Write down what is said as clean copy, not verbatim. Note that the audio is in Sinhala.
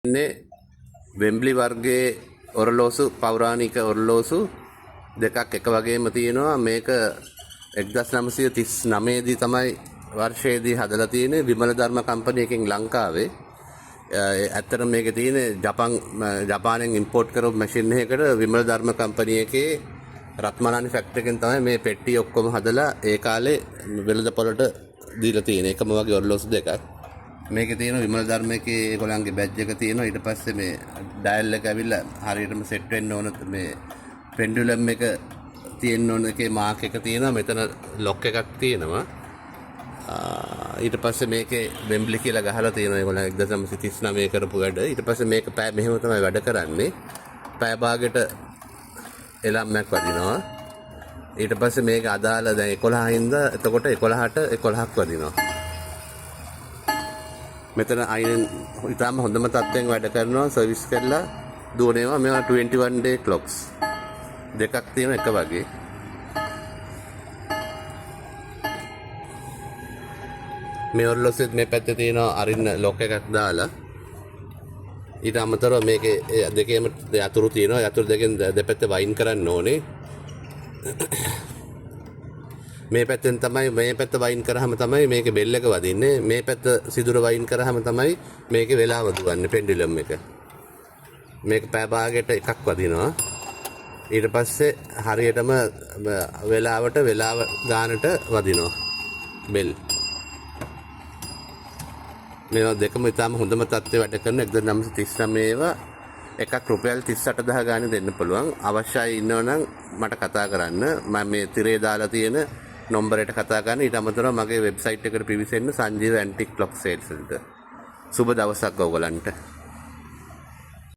ඉන්නේ වෙම්බ්ලි වර්ගයේ ඔරලෝසු පෞරාණික ඔරලෝසු දෙකක් එක වගේම තියෙනවා. මේක 1939 දී තමයි වර්ෂයේදී හදලා තියෙන්නේ විමල ධර්ම කම්පැනි එකෙන් ලංකාවේ. ඇත්තටම මේකේ තියෙන්නේ ජපානයෙන් ඉම්පෝට් කරපු මැෂින් එකකට විමල ධර්ම කම්පැනි එකේ රත්මලානි ෆැක්ටරි එකෙන් තමයි මේ පෙට්ටිය ඔක්කොම හදලා ඒ කාලේ වෙළඳ පොළට දීලා තියෙන්නේ. එකම වගේ ඔරලෝසු දෙකක්. මේකේ තියෙන විමල ධර්ම එකේ ඒගොල්ලන්ගේ බැජ් එක තියෙනවා. ඊට පස්සේ මේ ඩයල් එක ඇවිල්ලා හරියටම සෙට් වෙන්න ඕන මේ පෙන්ඩුලම් එක තියෙන්න ඕන එකේ මාක් එක තියෙනවා. මෙතන ලොක් එකක් තියෙනවා. ඊට පස්සේ මේකේ වෙම්බ්ලි කියලා ගහලා තියෙනවා. ඒගොල්ලන් 1939 කරපු වැඩ. ඊට පස්සේ මේක පෑ මෙහෙම තමයි වැඩ කරන්නේ. පෑ භාගයට එලම්මක් වදිනවා. ඊට පස්සේ මේක අදාළ දැන් 11 හින්දා එතකොට 11ට 11ක් වදිනවා. මෙතන අයින් ඉතාලම හොඳම තත්ත්වයෙන් වැඩ කරනවා. සර්විස් කරලා දුවනවා. මේවා 21 day clocks දෙකක් තියෙන එක වගේ. මේ ඔරලෝසුවෙත් මේ පැත්තේ තියෙනවා අරින්න ලොක් එකක් දාලා. ඊට අමතරව මේකේ දෙකේම යතුරු තියෙනවා. යතුරු දෙකෙන් දෙපැත්ත වයින් කරන්න ඕනේ. මේ පැත්තෙන් තමයි මේ පැත්ත වයින් කරාම තමයි මේකේ බෙල් එක වදින්නේ. මේ පැත්ත සිදුර වයින් කරාම තමයි මේකේ වෙලාව දුවන්නේ පෙන්ඩුලම් එක. මේක පෑ භාගයට එකක් වදිනවා. ඊට පස්සේ හරියටම වෙලාවට වෙලාව ගානට වදිනවා බෙල්. මේවා දෙකම ඉතාලම හොඳම තත්ත්වයේ වැඩ කරන 1939 ඒවා එකක් රුපියල් 38000 ගානේ දෙන්න පුළුවන්. අවශ්‍යයි ඉන්නවනම් මට කතා කරන්න. මම මේ තිරේ දාලා තියෙන නම්බරයට කතා කරන්න. ඊට අමතරව මගේ වෙබ්සයිට් එකට පිවිසෙන්න සංජීව ඇන්ටික් ක්ලොක් සේල්ස් වලට. සුබ දවසක් ඔයගලන්ට.